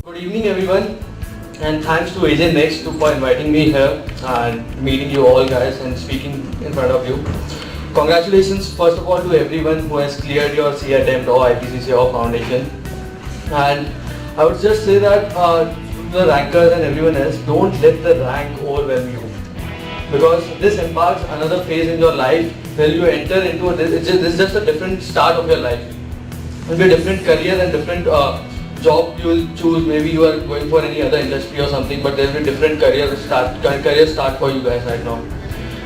Good evening everyone, and thanks to AJ Next for inviting me here and meeting you all guys and speaking in front of you. Congratulations first of all to everyone who has cleared your C attempt or IPCC or foundation. And I would just say that the rankers and everyone else, don't let the rank overwhelm you, because this embarks another phase in your life where you enter into this is just a different start of your life. It will be a different career and different job you will choose. Maybe you are going for any other industry or something, but there will be different career start for you guys right now.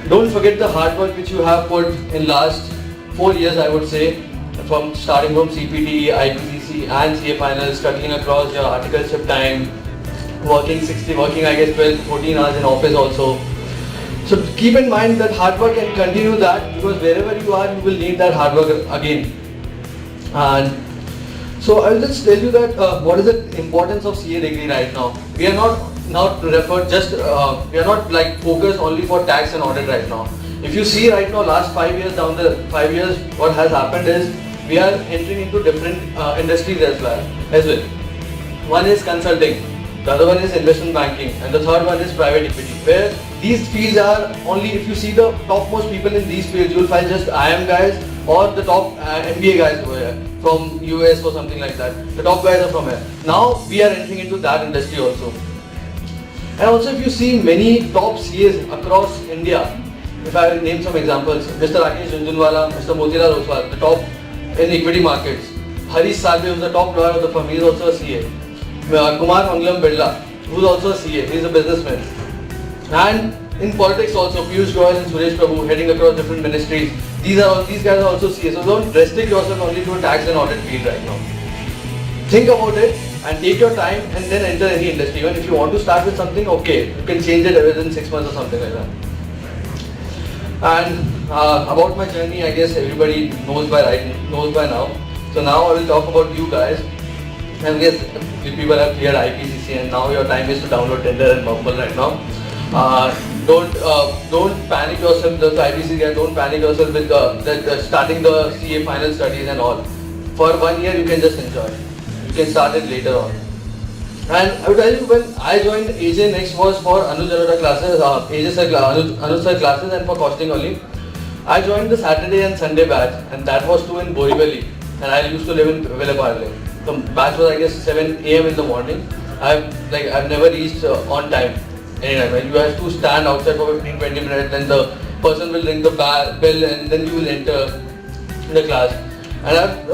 Don't forget the hard work which you have put in last 4 years, I would say, from starting from CPT, IPCC and CA finals, scuttling across your articleship time, working I guess 12, 14 hours in office also. So keep in mind that hard work and continue that, because wherever you are, you will need that hard work again. And so I will just tell you that what is the importance of CA degree right now. We are not like focused only for tax and audit right now. If you see right now, last 5 years, what has happened is we are entering into different industries as well. One is consulting, the other one is investment banking, and the third one is private equity, where these fields are only, if you see the topmost people in these fields, you will find just IM guys or the top MBA guys over here from US or something like that. The top guys are from here. Now we are entering into that industry also. And also if you see many top CAs across India, if I name some examples, Mr. Rakesh Junjunwala, Mr. Motilal Oswal, the top in equity markets. Harish Salve, who is the top lawyer of the firm, he is also a CA. Kumar Mangalam Birla, who is also a CA, he is a businessman. And in politics also, Piyush Goyal and Suresh Prabhu, heading across different ministries. These guys are also CA. So don't restrict yourself only to a tax and audit field right now. Think about it and take your time and then enter any industry. Even if you want to start with something, okay, you can change it within 6 months or something like that. And about my journey, I guess everybody knows by now. So now I will talk about you guys. And yes, people have cleared IPCC and now your time is to download Tinder and Bumble right now. Don't panic yourself. The IPCC guys, don't panic yourself with starting the CA final studies and all. For 1 year, you can just enjoy. You can start it later on. And I will tell you, when I joined AJ Next was for Anuj Arora classes, Anuj sir classes, and for costing only. I joined the Saturday and Sunday batch, and that was too in Borivali, and I used to live in Velaparle. The batch was I guess 7 AM in the morning. I've never reached on time anytime. You have to stand outside for 15-20 minutes, then the person will ring the bell, and then you will enter the class. And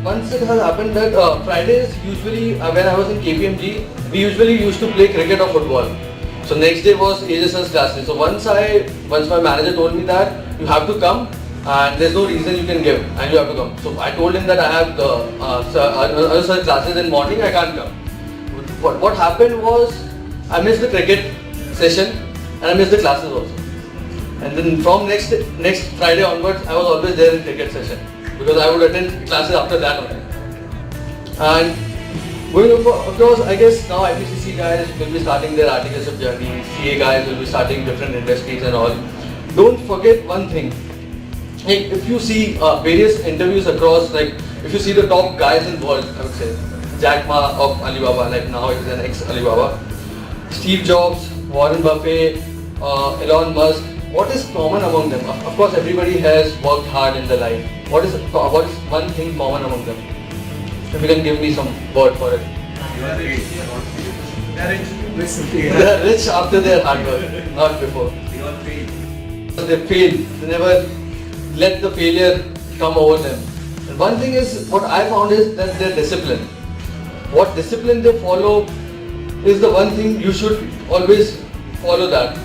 once it has happened that Fridays usually when I was in KPMG, we usually used to play cricket or football. So next day was AJS's classes. So once my manager told me that you have to come and there's no reason you can give and you have to come. So I told him that I have the classes in morning, I can't come. What happened was I missed the cricket session and I missed the classes also. And then from next Friday onwards, I was always there in cricket session, because I would attend classes after that only. And of course, I guess now IPCC guys will be starting their articleship journey, CA guys will be starting different industries and all. Don't forget one thing. Like if you see various interviews across, like if you see the top guys in the world, I would say Jack Ma of Alibaba, like now he is an ex-Alibaba, Steve Jobs, Warren Buffett, Elon Musk. What is common among them? Of course, everybody has worked hard in their life. What is one thing common among them? If you can give me some word for it. You are rich. They are rich. They are rich after their hard work, not before. They all fail. So they fail. They never let the failure come over them. And one thing is, what I found is that their discipline. What discipline they follow is the one thing you should always follow that.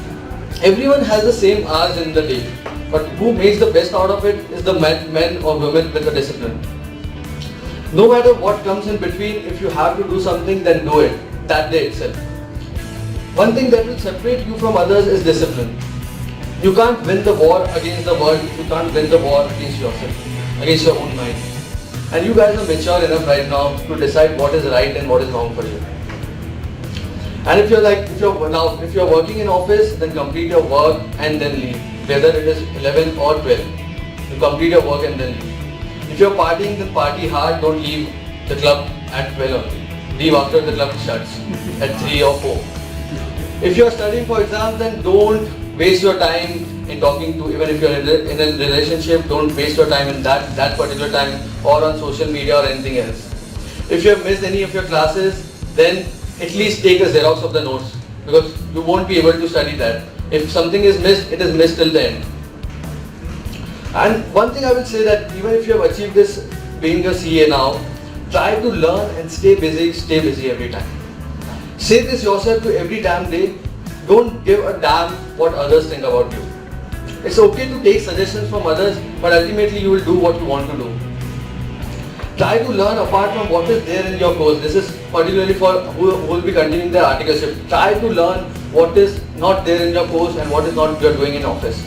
Everyone has the same hours in the day, but who makes the best out of it is the men or women with the discipline. No matter what comes in between, if you have to do something, then do it that day itself. One thing that will separate you from others is discipline. You can't win the war against the world, you can't win the war against yourself, against your own mind. And you guys are mature enough right now to decide what is right and what is wrong for you. And if you're working in office, then complete your work and then leave. Whether it is 11 or 12, you complete your work and then leave. If you're partying, then party hard. Don't leave the club at 12 only. leave after the club shuts at 3 or 4. If you are studying for exams, then don't waste your time in talking to, even if you are in a relationship, don't waste your time in that particular time or on social media or anything else. If you have missed any of your classes, then at least take a Xerox of the notes, because you won't be able to study that. If something is missed, it is missed till the end. And one thing I will say, that even if you have achieved this being a CA now, try to learn and stay busy every time. Say this yourself to every damn day. Don't give a damn what others think about you. It's okay to take suggestions from others, but ultimately you will do what you want to do. Try to learn apart from what is there in your course. This is particularly for who will be continuing their articleship. Try to learn what is not there in your course and what is not you are doing in office.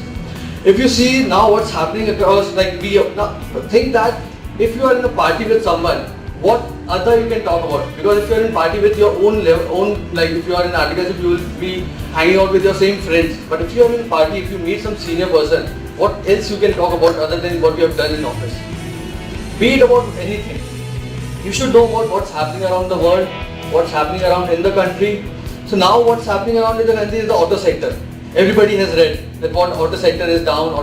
If you see now what's happening across, like we now think that if you are in a party with someone, what other you can talk about? Because if you are in party with your own level, like if you are in articleship, you will be hanging out with your same friends. But if you are in party, if you meet some senior person, what else you can talk about other than what you have done in office? Be it about anything. You should know about what's happening around the world, what's happening around in the country. So now what's happening around in the country is the auto sector. Everybody has read that what auto sector is down,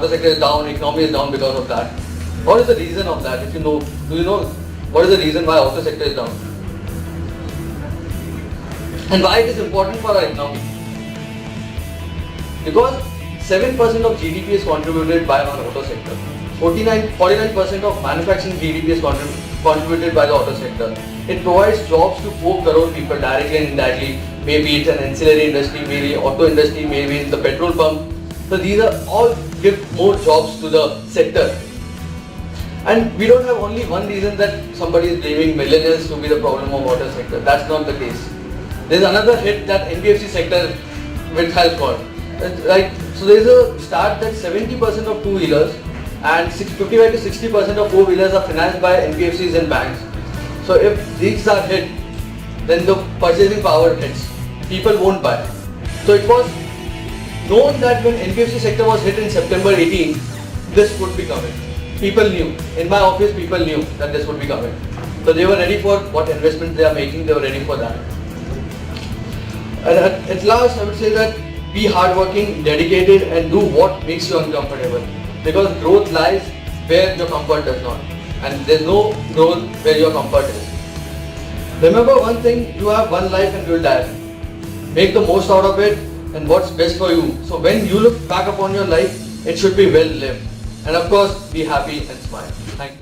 economy is down because of that. What is the reason of that? If you know, do you know what is the reason why auto sector is down? And why it is important for our economy? Because 7% of GDP is contributed by our auto sector. 49% of manufacturing GDP is contributed by the auto sector. It provides jobs to 4 crore people directly and indirectly. Maybe it's an ancillary industry, maybe auto industry, maybe it's the petrol pump. So these are all give more jobs to the sector. And we don't have only one reason that somebody is blaming millennials to be the problem of auto sector. That's not the case. There's another hit that NBFC sector which has got. So there's a start that 70% of two-wheelers and 55 to 60% of four-wheelers are financed by NBFCs and banks. So if these are hit, then the purchasing power hits. People won't buy. So it was known that when NBFC sector was hit in September 18, this would be coming. People knew. In my office, people knew that this would be coming. So they were ready for what investments they are making, they were ready for that. And at last, I would say that be hardworking, dedicated, and do what makes you uncomfortable. Because growth lies where your comfort does not. And there's no growth where your comfort is. Remember one thing, you have one life and you will die. Make the most out of it and what's best for you. So when you look back upon your life, it should be well lived. And of course, be happy and smile. Thank you.